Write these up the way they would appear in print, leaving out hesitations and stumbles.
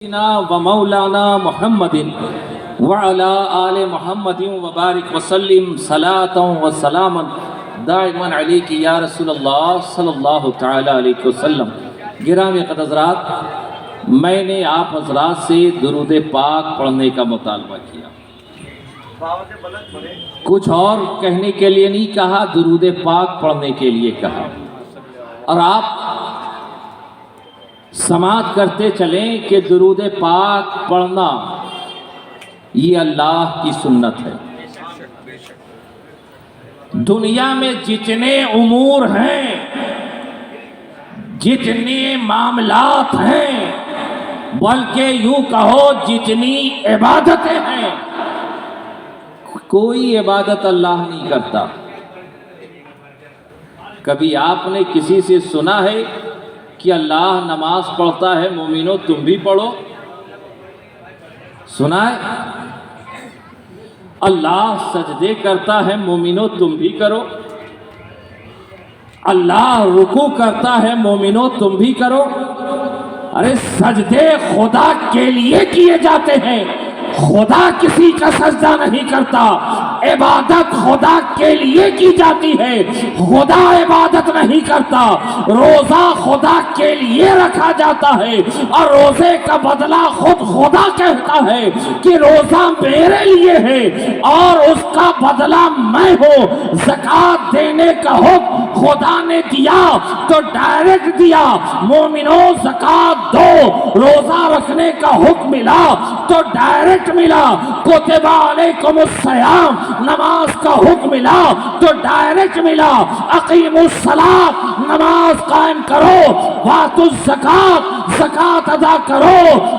و مولانا محمد وعلى آل محمد وبارک وسلم صلاة و سلاما دائما علیک یا رسول اللہ صلی اللہ تعالی علیہ وسلم۔ گرامی قدر حضرات، میں نے آپ حضرات سے درود پاک پڑھنے کا مطالبہ کیا، کچھ اور کہنے کے لیے نہیں کہا، درود پاک پڑھنے کے لیے کہا، اور آپ سماعت کرتے چلیں کہ درود پاک پڑھنا یہ اللہ کی سنت ہے۔ دنیا میں جتنے امور ہیں، جتنے معاملات ہیں، بلکہ یوں کہو جتنی عبادتیں ہیں، کوئی عبادت اللہ نہیں کرتا۔ کبھی آپ نے کسی سے سنا ہے کہ اللہ نماز پڑھتا ہے، مومنو تم بھی پڑھو؟ سنا ہے؟ اللہ سجدے کرتا ہے، مومنو تم بھی کرو؟ اللہ رکوع کرتا ہے، مومنو تم بھی کرو؟ ارے سجدے خدا کے لیے کیے جاتے ہیں، خدا کسی کا سجدہ نہیں کرتا۔ عبادت خدا کے لیے کی جاتی ہے، خدا عبادت نہیں کرتا۔ روزہ خدا کے لیے رکھا جاتا ہے، اور روزے کا بدلہ خود خدا کہتا ہے کہ روزہ میرے لیے ہے اور اس کا بدلہ میں ہوں۔ زکوٰۃ دینے کا حکم خدا نے دیا تو ڈائریکٹ دیا، مومنوں زکوٰۃ دو۔ روزہ رکھنے کا حکم ملا تو ڈائریکٹ ملا، کتب علیکم الصیام نماز کا حکم ملا تو ڈائریکٹ ملا، اقیموا الصلاۃ نماز قائم کرو، واتوا الزکوٰۃ زکوٰۃ ادا کرو،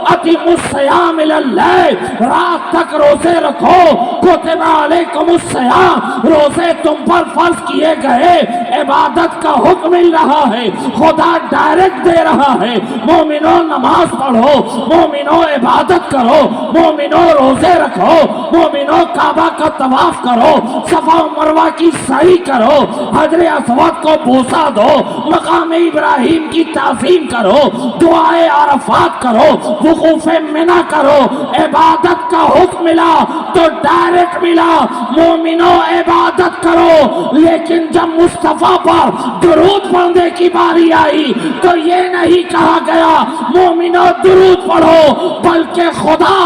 اتموا الصیام الی اللیل رات تک روزے رکھو، کتب علیکم الصیام روزے تم پر فرض کیے گئے۔ عبادت کا حکم مل رہا ہے، خدا ڈائریکٹ دے رہا ہے، مومنوں نماز پڑھو، مومنوں عبادت کرو، مومنوں روزے رکھو، مومنوں کعبہ کا طواف کرو، صفا و مروہ کی سعی کرو، حجر اسود کو بوسہ دو، مقام ابراہیم کی تعظیم کرو، دعائے عرفات کرو، وقوف منی کرو۔ عبادت کا حکم ملا تو ڈائریکٹ ملا، مومنوں عبادت کرو۔ لیکن جب مصطفیٰ پر درود پڑھنے کی باری آئی تو یہ نہیں کہا گیا مومنوں درود پڑھو، بلکہ خدا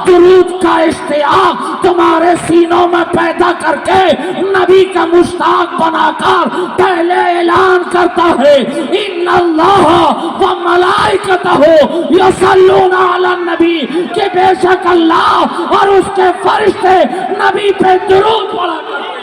درود کا اشتیاق تمہارے سینوں میں پیدا کر کے نبی کا مشتاق بنا کر پہلے اعلان کرتا ہے، ان اللہ و ملائکتہ یصلون علی النبی، کہ بے شک اللہ اور اس کے فرشتے نبی پہ درود پڑھا کرتے ہیں۔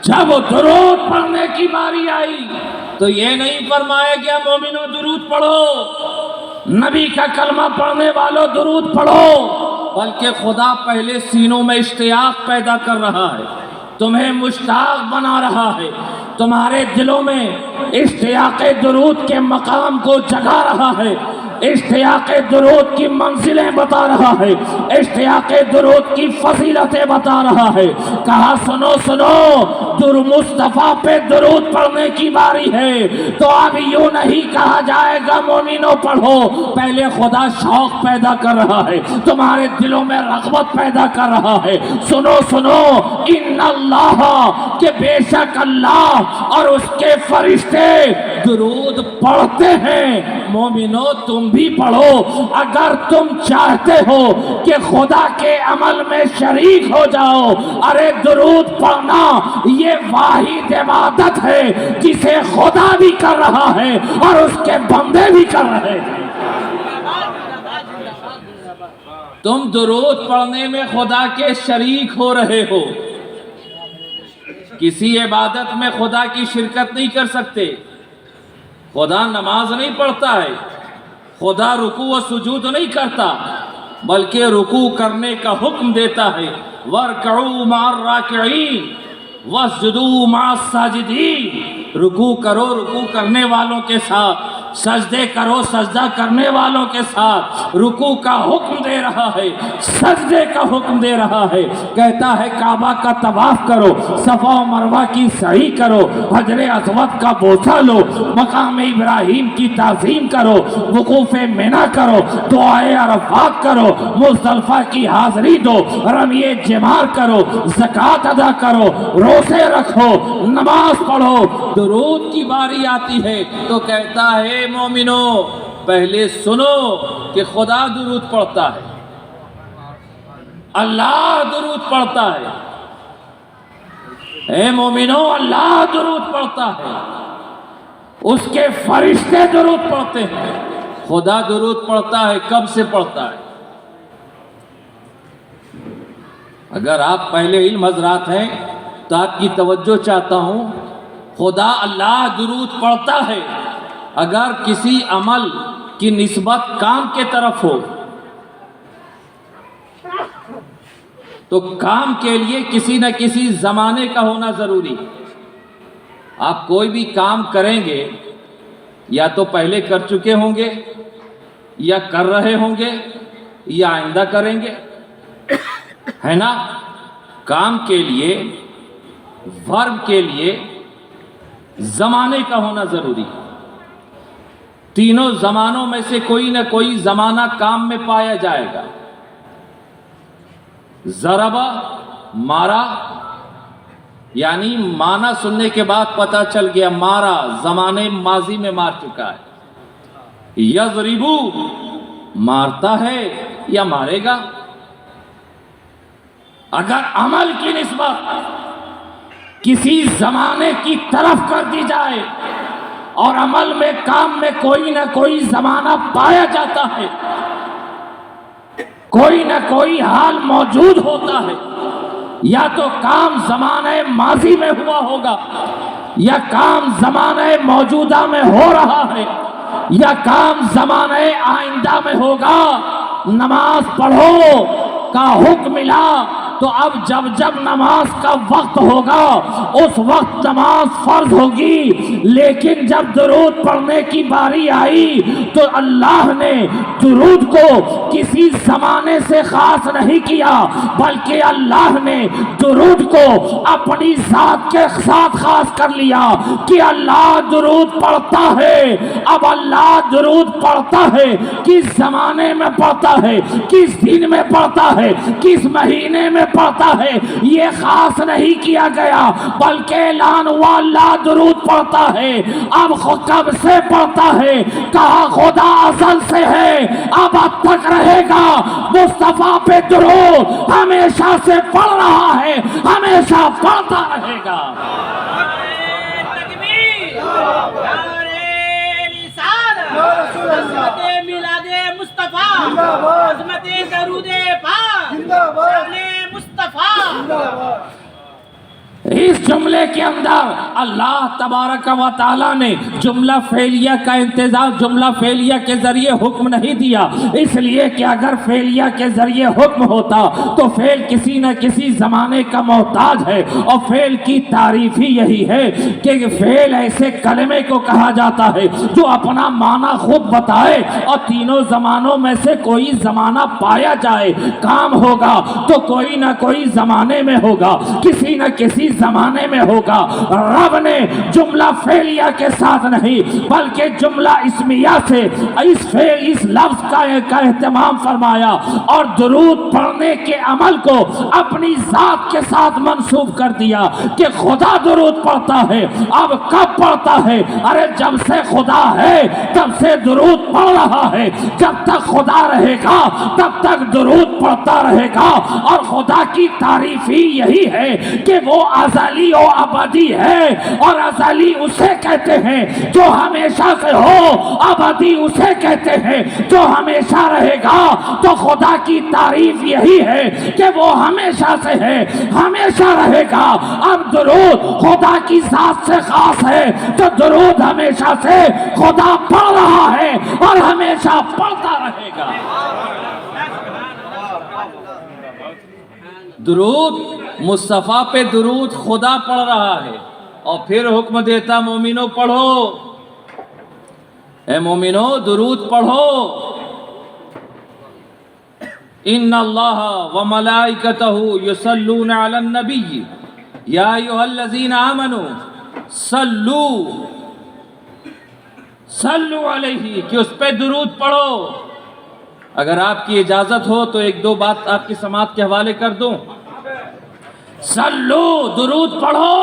جب درود پڑھنے کی باری آئی تو یہ نہیں فرمایا گیا مومنوں درود پڑھو، نبی کا کلمہ پڑھنے والوں درود پڑھو، بلکہ خدا پہلے سینوں میں اشتیاق پیدا کر رہا ہے، تمہیں مشتاق بنا رہا ہے، تمہارے دلوں میں اشتیاق درود کے مقام کو جگا رہا ہے، اشتیاق درود کی منزلیں بتا رہا ہے، اشتیاق درود کی فضیلتیں بتا رہا ہے۔ کہا سنو سنو، مصطفیٰ پہ درود پڑھنے کی باری ہے تو اب یوں نہیں کہا جائے گا مومنوں پڑھو، پہلے خدا شوق پیدا کر رہا ہے، تمہارے دلوں میں رغبت پیدا کر رہا ہے۔ سنو سنو، ان اللہ، کہ بے شک اللہ اور اس کے فرشتے درود پڑھتے ہیں، مومنوں تم بھی پڑھو۔ اگر تم چاہتے ہو کہ خدا کے عمل میں شریک ہو جاؤ، ارے درود پڑھنا یہ واحد عبادت ہے جسے خدا بھی کر رہا ہے اور اس کے بندے بھی کر رہے ہیں۔ تم درود پڑھنے میں خدا کے شریک ہو رہے ہو، کسی عبادت میں خدا کی شرکت نہیں کر سکتے۔ خدا نماز نہیں پڑھتا ہے، خدا رکوع و سجود نہیں کرتا، بلکہ رکوع کرنے کا حکم دیتا ہے، وَارْكَعُوا مَعَ الرَّاكِعِينَ وَاسْجُدُوا مَعَ السَّاجِدِينَ۔ رکوع کرو رکوع کرنے والوں کے ساتھ، سجدے کرو سجدہ کرنے والوں کے ساتھ، رکوع کا حکم دے رہا ہے، سجدے کا حکم دے رہا ہے، کہتا ہے کعبہ کا طواف کرو، صفا و مروہ کی سعی کرو، حجر اسود کا بوسہ لو، مقام ابراہیم کی تعظیم کرو، وقوف منی کرو، دعائے عرفات کرو، مزدلفہ کی حاضری دو، رمی جمار کرو، زکوٰۃ ادا کرو، روزے رکھو، نماز پڑھو۔ درود کی باری آتی ہے تو کہتا ہے مومنو پہلے سنو کہ خدا درود پڑھتا ہے، اللہ درود پڑھتا ہے۔ اے مومنو اللہ درود پڑھتا ہے، اس کے فرشتے درود پڑھتے ہیں، خدا درود پڑھتا ہے۔ کب سے پڑھتا ہے؟ اگر آپ پہلے علم حضرات ہیں تو آپ کی توجہ چاہتا ہوں، خدا اللہ درود پڑھتا ہے اگر کسی عمل کی نسبت کام کے طرف ہو، تو کام کے لیے کسی نہ کسی زمانے کا ہونا ضروری۔ آپ کوئی بھی کام کریں گے یا تو پہلے کر چکے ہوں گے یا کر رہے ہوں گے یا آئندہ کریں گے، ہے نا؟ کام کے لیے، ورب کے لیے زمانے کا ہونا ضروری۔ تینوں زمانوں میں سے کوئی نہ کوئی زمانہ کام میں پایا جائے گا۔ ضربہ مارا، یعنی مانا سننے کے بعد پتہ چل گیا مارا زمانے ماضی میں مار چکا ہے۔ یضربو مارتا ہے یا مارے گا۔ اگر عمل کی نسبت کسی زمانے کی طرف کر دی جائے اور عمل میں کام میں کوئی نہ کوئی زمانہ پایا جاتا ہے، کوئی نہ کوئی حال موجود ہوتا ہے، یا تو کام زمانہ ماضی میں ہوا ہوگا، یا کام زمانہ موجودہ میں ہو رہا ہے، یا کام زمانہ آئندہ میں ہوگا۔ نماز پڑھو کا حکم ملا تو اب جب نماز کا وقت ہوگا اس وقت نماز فرض ہوگی، لیکن جب درود پڑھنے کی باری آئی تو اللہ نے درود کو کسی زمانے سے خاص نہیں کیا، بلکہ اللہ نے درود کو اپنی ذات کے ساتھ خاص کر لیا کہ اللہ درود پڑھتا ہے۔ اب اللہ درود پڑھتا ہے، کس زمانے میں پڑھتا ہے، کس دن میں پڑھتا ہے، کس مہینے میں پڑھتا ہے، یہ خاص نہیں کیا گیا، بلکہ اعلان ہوا اللہ درود پڑھتا ہے۔ اب کب سے پڑھتا ہے؟ کہا خدا ازل سے ہے، اب تک رہے گا۔ مصطفیٰ پہ درود ہمیشہ سے پڑھ رہا ہے، ہمیشہ پڑھتا رہے گا۔ عظمت میلاد مصطفیٰ، عظمت درود پاک، شان مصطفیٰ۔ اس جملے کے اندر اللہ تبارک و تعالیٰ نے جملہ فعلیہ کا انتظام جملہ فعلیہ کے ذریعے حکم نہیں دیا، اس لیے کہ اگر فعلیہ کے ذریعے حکم ہوتا تو فعل کسی نہ کسی زمانے کا محتاج ہے، اور فعل کی تعریف ہی یہی ہے کہ فعل ایسے کلمے کو کہا جاتا ہے جو اپنا معنی خود بتائے اور تینوں زمانوں میں سے کوئی زمانہ پایا جائے۔ کام ہوگا تو کوئی نہ کوئی زمانے میں ہوگا، کسی نہ کسی زمانے میں ہوگا۔ رب نے جملہ فعلیہ کے ساتھ نہیں بلکہ جملہ اسمیہ سے اس لفظ کا اہتمام فرمایا، اور درود پڑھنے کے عمل کو اپنی ذات کے ساتھ منسوب کر دیا کہ خدا درود پڑھتا ہے۔ اب کب پڑھتا ہے؟ ارے جب سے خدا ہے تب سے درود پڑھ رہا ہے، جب تک خدا رہے گا تب تک درود پڑھتا رہے گا۔ اور خدا کی تعریف ہی یہی ہے کہ وہ ازلی و ابدی ہے، اور ازلی اسے کہتے ہیں جو ہمیشہ سے ہو، ابدی اسے کہتے ہیں جو ہمیشہ رہے گا۔ تو خدا کی تعریف یہی ہے کہ وہ ہمیشہ سے ہے، ہمیشہ رہے گا۔ اب درود خدا کی ذات سے خاص ہے تو درود ہمیشہ سے خدا پڑھ رہا ہے اور ہمیشہ پڑھتا رہے گا۔ درود مصطفیٰ پہ درود خدا پڑھ رہا ہے اور پھر حکم دیتا مومنو پڑھو، اے مومنو درود پڑھو، ان اللہ وملائکتہ یصلون علی النبی یا ایھا الذین آمنوا صلو علیہ، کہ اس پہ درود پڑھو۔ اگر آپ کی اجازت ہو تو ایک دو بات آپ کی سماعت کے حوالے کر دوں۔ سلو درود پڑھو،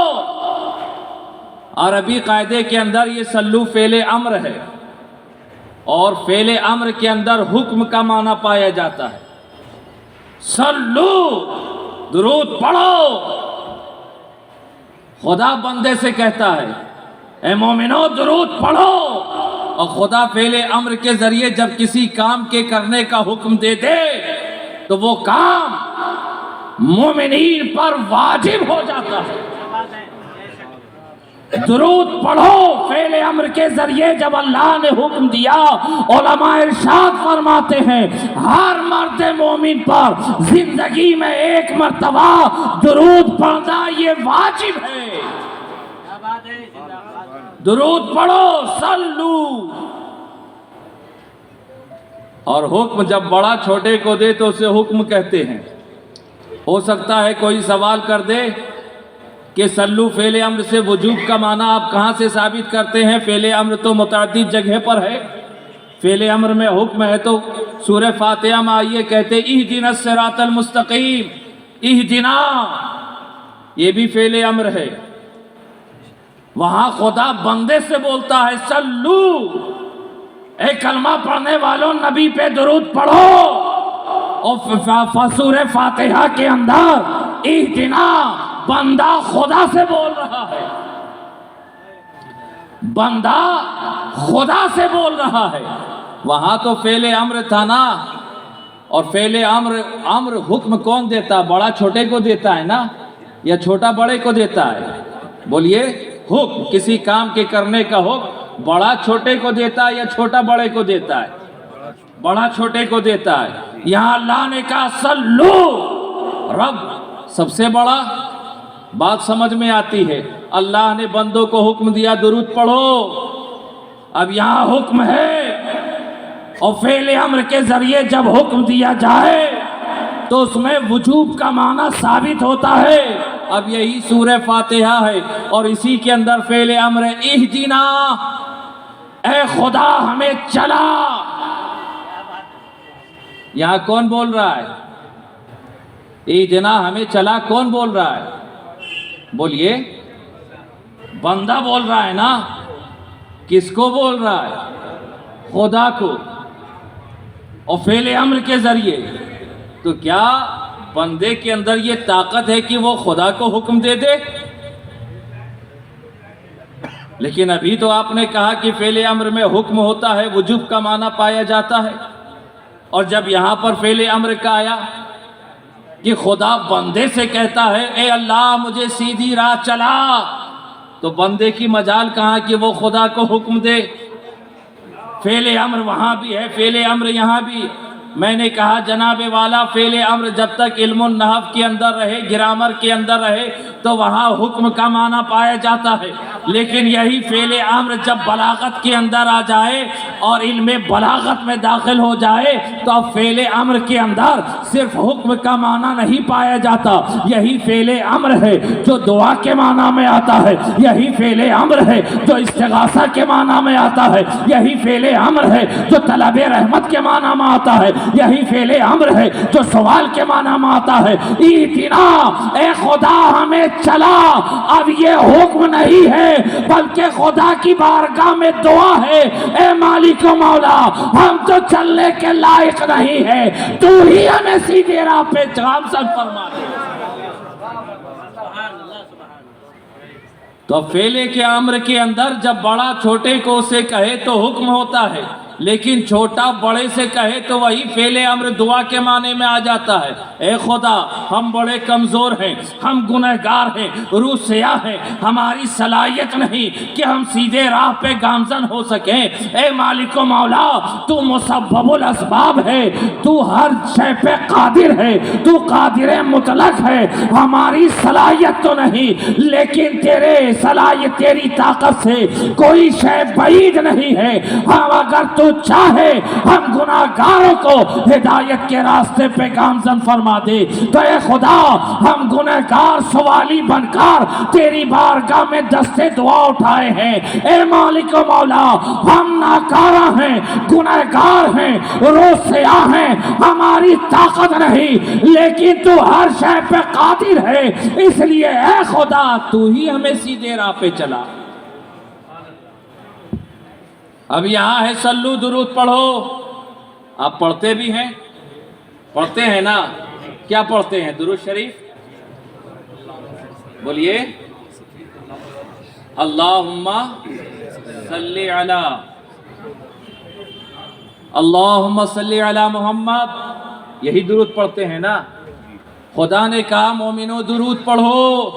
عربی قاعدے کے اندر یہ سلو فعل امر ہے، اور فعل امر کے اندر حکم کا معنی پایا جاتا ہے۔ سلو درود پڑھو، خدا بندے سے کہتا ہے اے مومنو درود پڑھو، اور خدا فعل امر کے ذریعے جب کسی کام کے کرنے کا حکم دے دے تو وہ کام مومنین پر واجب ہو جاتا ہے۔ درود پڑھو فعل امر کے ذریعے جب اللہ نے حکم دیا، علماء ارشاد فرماتے ہیں ہر مرد مومن پر زندگی میں ایک مرتبہ درود پڑھنا یہ واجب ہے۔ درود پڑھو، سلو۔ اور حکم جب بڑا چھوٹے کو دے تو اسے حکم کہتے ہیں۔ ہو سکتا ہے کوئی سوال کر دے کہ سلو فعل امر سے وجوب کا معنی آپ کہاں سے ثابت کرتے ہیں؟ فعل امر تو متعدد جگہ پر ہے، فعل امر میں حکم ہے تو سورہ فاتحہ میں آئیے کہتے اہدنا الصراط المستقیم، اہدنا، یہ بھی فعل امر ہے۔ وہاں خدا بندے سے بولتا ہے سلو، اے کلمہ پڑھنے والوں نبی پہ درود پڑھو، اور سورہ فاتحہ کے اندر اہدنا بندہ خدا سے بول رہا ہے، بندہ خدا سے بول رہا ہے۔ وہاں تو فعل امر تھا نا، اور فعل امر حکم کون دیتا؟ بڑا چھوٹے کو دیتا ہے نا، یا چھوٹا بڑے کو دیتا ہے؟ بولیے، حکم کسی کام کے کرنے کا حکم بڑا چھوٹے کو دیتا ہے یا چھوٹا بڑے کو دیتا ہے؟ بڑا چھوٹے کو دیتا ہے۔ یہاں اللہ نے کہا سلو، رب سب سے بڑا، بات سمجھ میں آتی ہے۔ اللہ نے بندوں کو حکم دیا درود پڑھو، اب یہاں حکم ہے، اور فعل امر کے ذریعے جب حکم دیا جائے تو اس میں وجوب کا معنی ثابت ہوتا ہے۔ اب یہی سورہ فاتحہ ہے، اور اسی کے اندر فعل امر ہے اہدنا، اے خدا ہمیں چلا۔ یہاں کون بول رہا ہے؟ اہدنا ہمیں چلا، کون بول رہا ہے؟ بولیے، بندہ بول رہا ہے نا۔ کس کو بول رہا ہے؟ خدا کو، اور فعل امر کے ذریعے تو کیا بندے کے اندر یہ طاقت ہے کہ وہ خدا کو حکم دے دے؟ لیکن ابھی تو آپ نے کہا کہ فعل امر میں حکم ہوتا ہے، وجوب کا معنی پایا جاتا ہے، اور جب یہاں پر فعل امر کا آیا کہ خدا بندے سے کہتا ہے اے اللہ مجھے سیدھی راہ چلا، تو بندے کی مجال کہاں کہ وہ خدا کو حکم دے؟ فعل امر وہاں بھی ہے، فعل امر یہاں بھی۔ میں نے کہا جناب والا فعل امر جب تک علم النحو کے اندر رہے، گرامر کے اندر رہے، تو وہاں حکم کا معنی پایا جاتا ہے، لیکن یہی فعل امر جب بلاغت کے اندر آ جائے اور علم بلاغت میں داخل ہو جائے تو اب فعل امر کے اندر صرف حکم کا معنی نہیں پایا جاتا، یہی فعل امر ہے جو دعا کے معنی میں آتا ہے، یہی فعل امر ہے جو استغاثہ کے معنی میں آتا ہے، یہی فعل امر ہے جو طلب رحمت کے معنی میں آتا ہے، یہی فعل امر ہے جو سوال کے معنی میں آتا ہے۔ ایتنا، اے خدا ہمیں چلا، اب یہ حکم نہیں ہے بلکہ خدا کی بارگاہ میں دعا ہے، اے مالک و مولا ہم تو چلنے کے لائق نہیں ہے، تو ہی ہمیں سیدھے راہ پہ گامزن فرما دے۔ تو فعل کے امر کے اندر جب بڑا چھوٹے کو اسے کہے تو حکم ہوتا ہے، لیکن چھوٹا بڑے سے کہے تو وہی فعل امر دعا کے معنی میں آ جاتا ہے. اے خدا ہم بڑے کمزور ہیں, ہم گنہگار ہیں, روح سیاہ ہیں, ہماری صلاحیت نہیں کہ ہم سیدھے راہ پہ گامزن ہو سکیں. اے مالک و مولا تو مسبب الاسباب ہے, تو ہر شے پہ قادر ہے, تو قادر مطلق ہے. ہماری صلاحیت تو نہیں لیکن تیرے صلاحیت تیری طاقت سے کوئی شے بعید نہیں ہے. ہم اگر تو چاہے ہم گناہگاروں کو ہدایت کے راستے پہ گامزن فرما دے تو اے خدا ہم گنہگار سوالی بن کر تیری بارگاہ میں دستے دعا اٹھائے ہیں. اے مالک و مولا ہم ناکارہ ہیں, گنہگار ہیں, روح سیاہ ہیں, ہماری طاقت نہیں لیکن تو ہر شے پہ قادر ہے. اس لیے اے خدا تو ہی ہمیں سیدھے راہ پہ چلا. اب یہاں ہے صلو درود پڑھو. آپ پڑھتے بھی ہیں, پڑھتے ہیں نا, کیا پڑھتے ہیں؟ درود شریف بولیے. اللہم صلی علی, اللہم صلی علی محمد, یہی درود پڑھتے ہیں نا. خدا نے کہا مومنو درود پڑھو,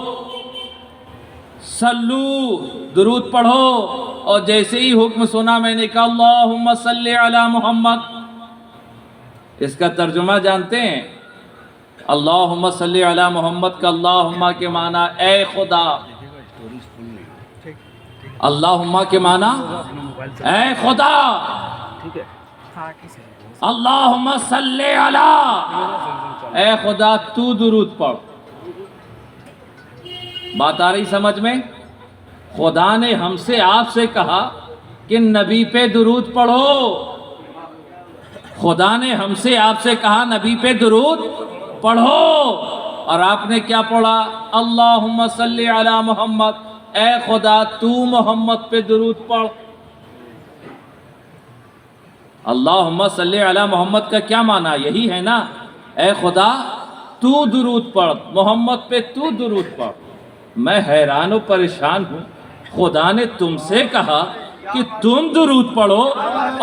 صلو درود پڑھو, اور جیسے ہی حکم سنا میں نے کہا اللہم صلی علی محمد. اس کا ترجمہ جانتے ہیں؟ اللہم صلی علی محمد کا اللہم کے معنی اے خدا, اللہم کے معنی اے خدا, اللہم صلی علی, اے خدا تو درود پڑھ. بات آ رہی سمجھ میں؟ خدا نے ہم سے آپ سے کہا کہ نبی پہ درود پڑھو. خدا نے ہم سے آپ سے کہا نبی پہ درود پڑھو, اور آپ نے کیا پڑھا؟ اللہم صلی علی محمد, اے خدا تو محمد پہ درود پڑھ. اللہم صلی علی محمد کا کیا معنی یہی ہے نا, اے خدا تو درود پڑھ, محمد پہ تو درود پڑھ. میں حیران و پریشان ہوں, خدا نے تم سے کہا کہ تم درود پڑھو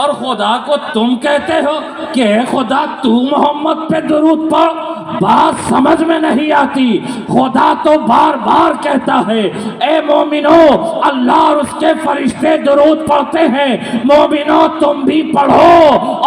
اور خدا کو تم کہتے ہو کہ اے خدا تو محمد پہ درود پڑھ. بات سمجھ میں نہیں آتی. خدا تو بار بار کہتا ہے اے مومنو اللہ اور اس کے فرشتے درود پڑھتے ہیں, مومنو تم بھی پڑھو.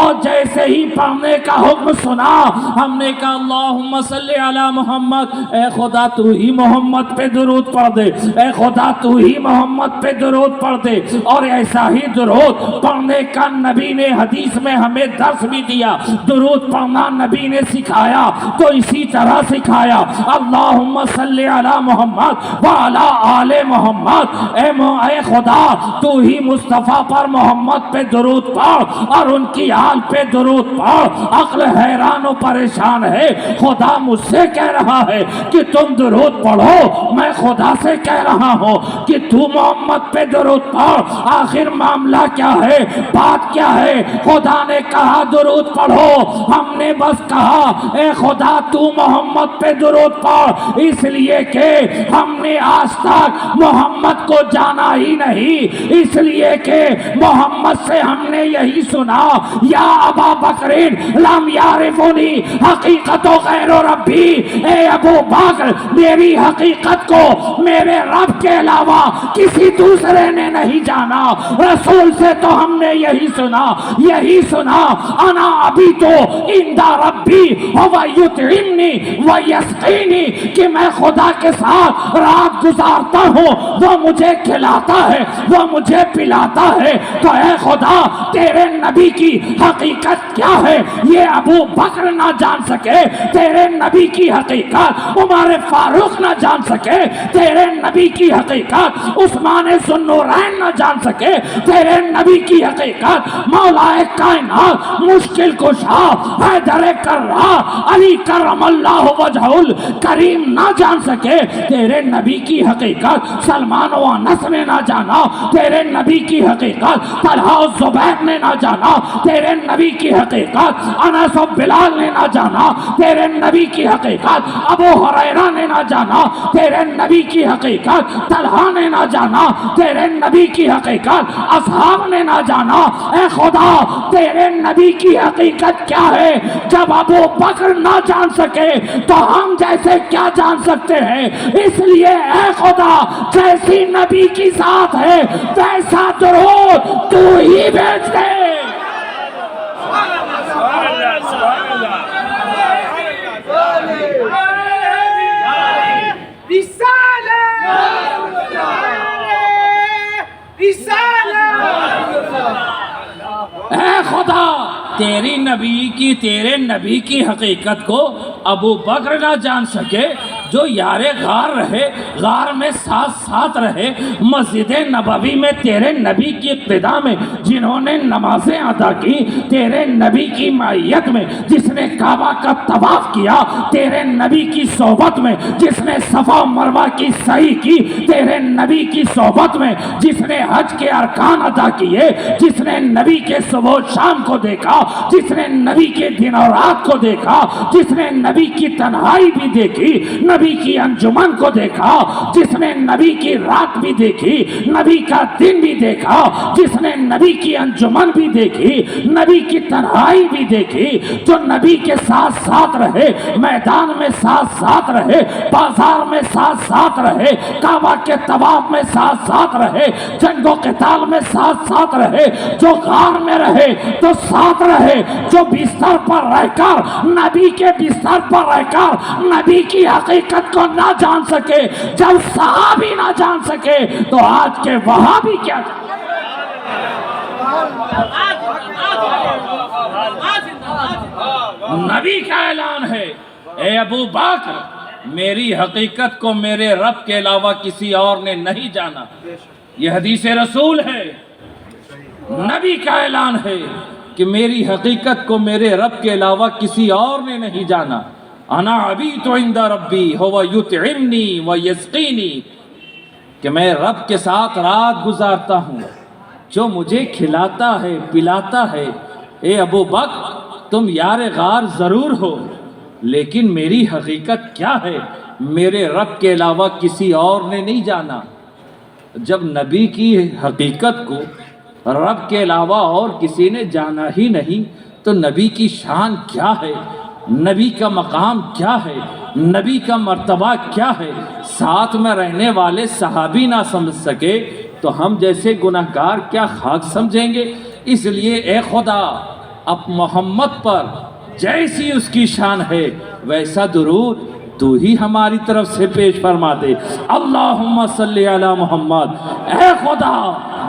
اور جیسے ہی پڑھنے کا حکم سنا ہم نے کہا اللہم صلی علی محمد, اے خدا تو ہی محمد پہ درود پڑھ دے, اے خدا تو ہی محمد پہ درود پڑھ دے. اور ایسا ہی درود پڑھنے کا نبی نے حدیث میں ہمیں درس بھی دیا. درود پڑھنا نبی نے سکھایا تو اسی طرح سکھایا, اللہم صلی علی محمد وعلی آل محمد. اے خدا تو ہی مصطفیٰ پر محمد پہ درود پڑھ اور ان کی آل پہ درود پڑھ. عقل حیران و پریشان ہے. خدا مجھ سے کہہ رہا ہے کہ تم درود پڑھو, میں خدا سے کہہ رہا ہوں کہ تو محمد پہ درود پڑھ. آخر معاملہ کیا ہے, بات کیا ہے؟ خدا نے کہا درود پڑھو, ہم نے بس کہا اے خدا تو محمد پہ درود پڑھ, اس لیے کہ ہم نے آج تک محمد کو جانا ہی نہیں. اس لیے کہ محمد سے ہم نے یہی سنا یا ابا بکرین لم یعرفنی حقیقت غیر ربی, اے ابو بکر میری حقیقت کو میرے رب کے علاوہ کسی دوسرے نے نہیں جانا. رسول سے تو ہم نے یہی سنا انا ابھی تو اندہ ربی ویطعمنی ویسقینی, کہ میں خدا کے ساتھ رات گزارتا ہوں, وہ مجھے کھلاتا ہے, وہ مجھے پلاتا ہے. تو اے خدا تیرے نبی کی حقیقت کیا ہے یہ ابو بکر نہ جان سکے, تیرے نبی کی حقیقت عمر فاروق نہ جان سکے, تیرے نبی کی حقیقت عثمان ذوالنورین نہ جان سکے, تیرے نبی کی حقیقت مولا کائنات مشکل کشا حیدر کرار علی کرار کرم اللہ وجہل کریم نہ جان سکے تیرے نبی کی حقیقت سلمان و انس نے نہ جانا، تیرے نبی کی حقیقت طلحہ و زبیر نے نہ جانا، تیرے نبی کی حقیقت انس و بلال نے نہ جانا، تیرے نبی کی حقیقت ابو ہریرہ نے نہ جانا، تیرے نبی کی حقیقت طلحہ نے نہ جانا، تیرے نبی کی حقیقت اصحاب نے نہ جانا۔ اے خدا تیرے نبی کی حقیقت کیا ہے؟ جب ابو بکر نہ جان سکے تو ہم جیسے کیا جان سکتے ہیں؟ اس لیے اے خدا جیسی نبی کی ذات ہے ویسا درود تو ہی بھیج دے۔ اے خدا تیری نبی کی تیرے نبی کی حقیقت کو ابو بکر نہ جان سکے جو یار غار رہے، غار میں ساتھ ساتھ رہے، مسجد نبوی میں تیرے نبی کی اقتداء میں جنہوں نے نمازیں ادا کی، تیرے نبی کی معیت میں جس نے کعبہ کا طواف کیا، تیرے نبی کی صحبت میں جس نے صفا و مروہ کی سعی کی، تیرے نبی کی صحبت میں جس نے حج کے ارکان ادا کیے، جس نے نبی کے صبح و شام کو دیکھا، جس نے نبی کے دن اور رات کو دیکھا، جس نے نبی کی تنہائی بھی دیکھی، نبی کی انجمن کو دیکھا، جس نے نبی کی رات بھی دیکھی، نبی کا دن بھی دیکھا، جس نے نبی کی انجمن بھی دیکھی، نبی کی تنہائی بھی دیکھی، جو نبی کے ساتھ ساتھ رہے، میدان میں ساتھ ساتھ رہے، بازار میں ساتھ ساتھ رہے، کعبہ کے طواف میں ساتھ ساتھ رہے، جنگ و قتال میں ساتھ ساتھ رہے، جو غار میں رہے تو ساتھ رہے، جو بستر پر رہ کر نبی کے بستر پر رہ کر نبی کی حقیقت کو نہ جان سکے، جب صحابی نہ جان سکے تو آج کے وہابی کیا جان نبی کا اعلان ہے، اے ابو بکر میری حقیقت کو میرے رب کے علاوہ کسی اور نے نہیں جانا، یہ حدیث رسول ہے۔ نبی کا اعلان ہے کہ میری حقیقت کو میرے رب کے علاوہ کسی اور نے نہیں جانا۔ انا ابیت عند ربی هو یطعمنی ویسقینی، کہ میں رب کے ساتھ رات گزارتا ہوں جو مجھے کھلاتا ہے پلاتا ہے۔ اے ابو بکر تم یار غار ضرور ہو لیکن میری حقیقت کیا ہے میرے رب کے علاوہ کسی اور نے نہیں جانا۔ جب نبی کی حقیقت کو رب کے علاوہ اور کسی نے جانا ہی نہیں تو نبی کی شان کیا ہے، نبی کا مقام کیا ہے، نبی کا مرتبہ کیا ہے، ساتھ میں رہنے والے صحابی نہ سمجھ سکے تو ہم جیسے گناہگار کیا خاک سمجھیں گے۔ اس لیے اے خدا اب محمد پر جیسی اس کی شان ہے ویسا درود تو ہی ہماری طرف سے پیش فرما دے۔ اللہم صلی علی محمد، اے خدا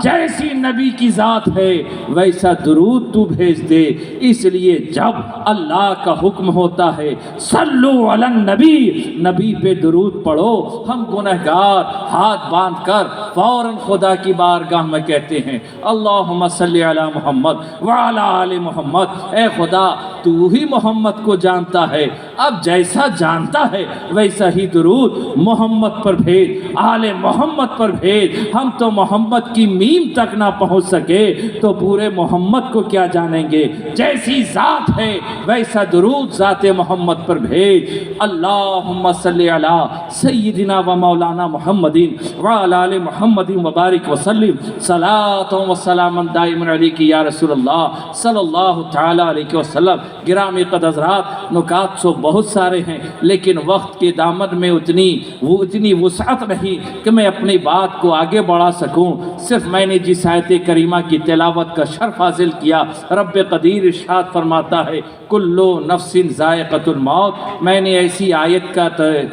جیسی نبی کی ذات ہے ویسا درود تو بھیج دے۔ اس لیے جب اللہ کا حکم ہوتا ہے صلو علی النبی، نبی پہ درود پڑھو، ہم گنہگار ہاتھ باندھ کر فوراً خدا کی بارگاہ میں کہتے ہیں اللہم صلی علی محمد وعلی آل محمد۔ اے خدا تو ہی محمد کو جانتا ہے، اب جیسا جانتا ہے ویسا ہی درود محمد پر بھیج، آل محمد پر بھیج۔ ہم تو محمد کی میم تک نہ پہنچ سکے تو پورے محمد کو کیا جانیں گے۔ جیسی ذات ہے ویسا درود ذات محمد پر بھیج۔ اللہم صلی علی سیدنا و مولانا محمد وعلی آل محمد وبارک وسلم، صلاۃ و سلام دائم علیک یا رسول اللہ صلی اللہ تعالی علیہ وسلم۔ گرامی قدر حضرات، نکات سو بہت سارے ہیں لیکن وقت کے دامن میں اتنی وسعت نہیں کہ میں اپنی بات کو آگے بڑھا سکوں۔ صرف میں نے جس آیت کریمہ کی تلاوت کا شرف حاصل کیا، رب قدیر ارشاد فرماتا ہے کلو نفس ذائقۃ الموت۔ میں نے ایسی آیت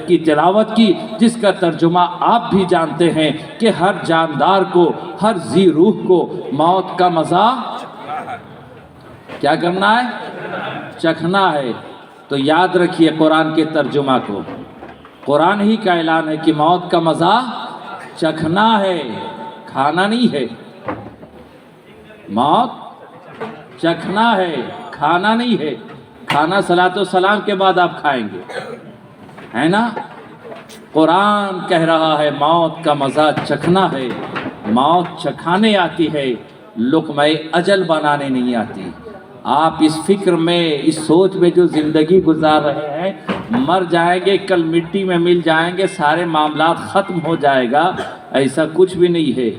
کی تلاوت کی جس کا ترجمہ آپ بھی جانتے ہیں کہ ہر جاندار کو، ہر ذی روح کو موت کا مزہ کیا کرنا ہے؟ چکھنا ہے۔ تو یاد رکھیے قرآن کے ترجمہ کو، قرآن ہی کا اعلان ہے کہ موت کا مزہ چکھنا ہے، کھانا نہیں ہے۔ موت چکھنا ہے، کھانا نہیں ہے۔ کھانا صلاۃ و سلام کے بعد آپ کھائیں گے، ہے نا؟ قرآن کہہ رہا ہے موت کا مزہ چکھنا ہے، موت چکھانے آتی ہے، لقمہ اجل بنانے نہیں آتی۔ آپ اس فکر میں، اس سوچ میں جو زندگی گزار رہے ہیں، مر جائیں گے کل مٹی میں مل جائیں گے، سارے معاملات ختم ہو جائے گا، ایسا کچھ بھی نہیں ہے۔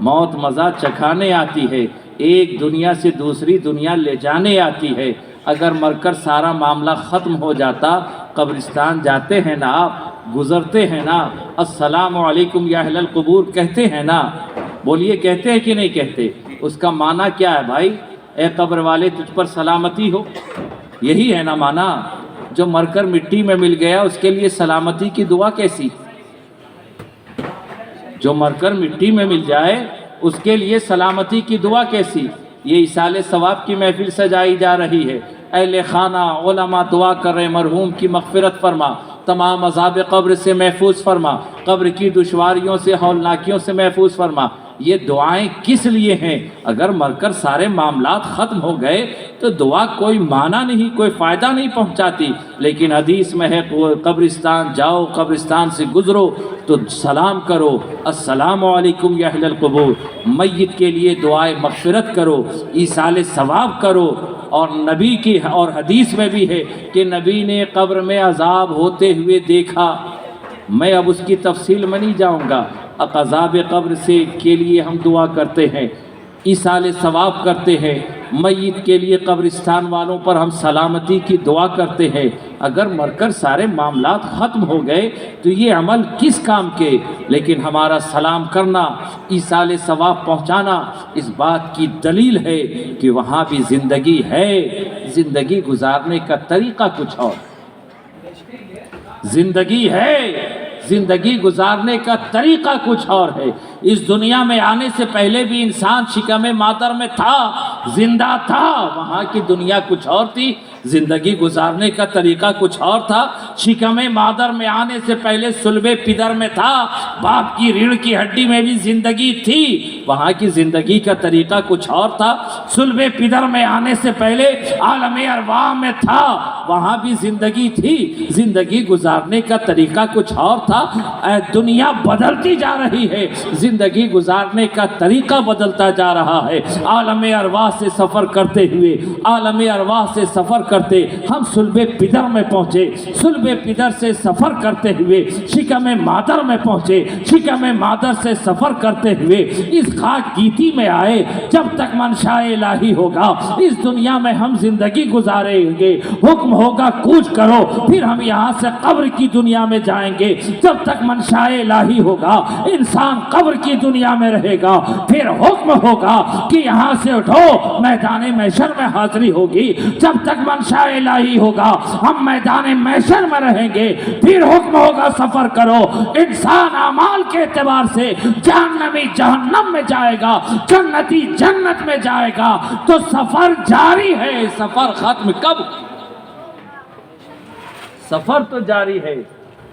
موت مزہ چکھانے آتی ہے، ایک دنیا سے دوسری دنیا لے جانے آتی ہے۔ اگر مر کر سارا معاملہ ختم ہو جاتا، قبرستان جاتے ہیں نا آپ، گزرتے ہیں نا، السلام علیکم یا اہل القبور کہتے ہیں نا، بولیے کہتے ہیں کہ نہیں کہتے؟ اس کا معنی کیا ہے بھائی؟ اے قبر والے تجھ پر سلامتی ہو، یہی ہے نا معنی؟ جو مر کر مٹی میں مل گیا اس کے لیے سلامتی کی دعا کیسی؟ جو مر کر مٹی میں مل جائے اس کے لیے سلامتی کی دعا کیسی؟ یہ ایصال ثواب کی محفل سجائی جا رہی ہے، اہل خانہ علماء دعا کر رہے، مرحوم کی مغفرت فرما، تمام عذاب قبر سے محفوظ فرما، قبر کی دشواریوں سے، ہولناکیوں سے محفوظ فرما۔ یہ دعائیں کس لیے ہیں؟ اگر مر کر سارے معاملات ختم ہو گئے تو دعا کوئی معنی نہیں، کوئی فائدہ نہیں پہنچاتی۔ لیکن حدیث میں ہے قبرستان جاؤ، قبرستان سے گزرو تو سلام کرو، السلام علیکم یا اہل القبور، میت کے لیے دعائے مغفرت کرو، ایصال ثواب کرو۔ اور نبی کی اور حدیث میں بھی ہے کہ نبی نے قبر میں عذاب ہوتے ہوئے دیکھا۔ میں اب اس کی تفصیل میں نہیں جاؤں گا۔ عذاب قبر سے کے لیے ہم دعا کرتے ہیں، ایصال ثواب کرتے ہیں، میت کے لیے قبرستان والوں پر ہم سلامتی کی دعا کرتے ہیں۔ اگر مر کر سارے معاملات ختم ہو گئے تو یہ عمل کس کام کے؟ لیکن ہمارا سلام کرنا، ایصال ثواب پہنچانا اس بات کی دلیل ہے کہ وہاں بھی زندگی ہے، زندگی گزارنے کا طریقہ کچھ اور، زندگی ہے، زندگی گزارنے کا طریقہ کچھ اور ہے۔ اس دنیا میں آنے سے پہلے بھی انسان شکم مادر میں تھا، زندہ تھا، وہاں کی دنیا کچھ اور تھی، زندگی گزارنے کا طریقہ کچھ اور تھا۔ شکم مادر میں آنے سے پہلے صلب پدر میں تھا، باپ کی ریڑھ کی ہڈی میں بھی زندگی تھی، وہاں کی زندگی کا طریقہ کچھ اور تھا۔ صلب پدر میں آنے سے پہلے عالم ارواح میں تھا، وہاں بھی زندگی تھی، زندگی گزارنے کا طریقہ کچھ اور تھا۔ دنیا بدلتی جا رہی ہے، زندگی گزارنے کا طریقہ بدلتا جا رہا ہے۔ عالم ارواح سے سفر کرتے ہوئے، عالم ارواح سے سفر کرتے ہم صلب پدر میں پہنچے، صلب پدر سے سفر کرتے ہوئے شکم مادر میں پہنچے، شکم مادر سے سفر کرتے ہوئے اس خاک گیتی میں آئے۔ جب تک منشاء الہی ہوگا اس دنیا میں ہم زندگی گزاریں گے، حکم ہوگا کوچ کرو، پھر ہم یہاں سے قبر کی دنیا میں جائیں گے۔ جب تک منشاء الہی ہوگا انسان قبر کی دنیا میں رہے گا، پھر حکم ہوگا کہ یہاں سے اٹھو، میدان محشر میں حاضری ہوگی۔ جب تک منشاء الہی ہوگا ہم میدان محشر میں رہیں گے، پھر حکم ہوگا سفر کرو۔ انسان اعمال کے اعتبار سے جہنمی جہنم میں جائے گا، جنتی جنت میں جائے گا، تو سفر جاری ہے، سفر ختم کب؟ سفر تو جاری ہے،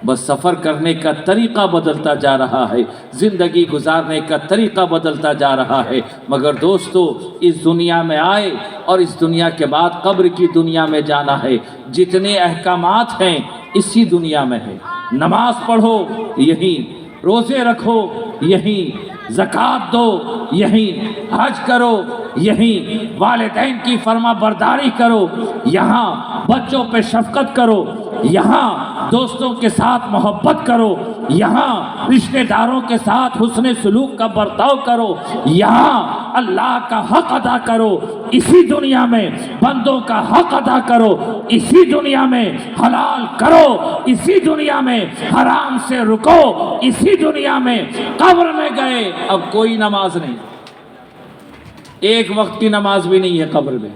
بس سفر کرنے کا طریقہ بدلتا جا رہا ہے، زندگی گزارنے کا طریقہ بدلتا جا رہا ہے۔ مگر دوستو اس دنیا میں آئے اور اس دنیا کے بعد قبر کی دنیا میں جانا ہے۔ جتنے احکامات ہیں اسی دنیا میں ہے، نماز پڑھو یہیں، روزے رکھو یہیں، زکوٰۃ دو یہیں، حج کرو یہیں، والدین کی فرما برداری کرو یہاں، بچوں پہ شفقت کرو یہاں، دوستوں کے ساتھ محبت کرو یہاں، رشتہ داروں کے ساتھ حسن سلوک کا برتاؤ کرو یہاں، اللہ کا حق ادا کرو اسی دنیا میں، بندوں کا حق ادا کرو اسی دنیا میں، حلال کرو اسی دنیا میں، حرام سے رکو اسی دنیا میں۔ قبر میں گئے اب کوئی نماز نہیں، ایک وقت کی نماز بھی نہیں ہے قبر میں،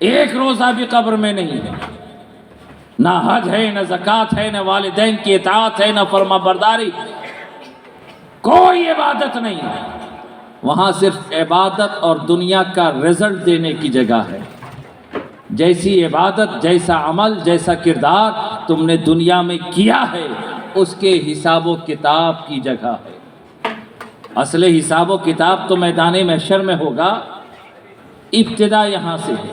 ایک روزہ بھی قبر میں نہیں ہے، نہ حج ہے، نہ زکوٰۃ ہے، نہ والدین کی اطاعت ہے، نہ فرما برداری، کوئی عبادت نہیں۔ وہاں صرف عبادت اور دنیا کا رزلٹ دینے کی جگہ ہے۔ جیسی عبادت، جیسا عمل، جیسا کردار تم نے دنیا میں کیا ہے اس کے حساب و کتاب کی جگہ ہے۔ اصل حساب و کتاب تو میدان محشر میں ہوگا، ابتدا یہاں سے ہے۔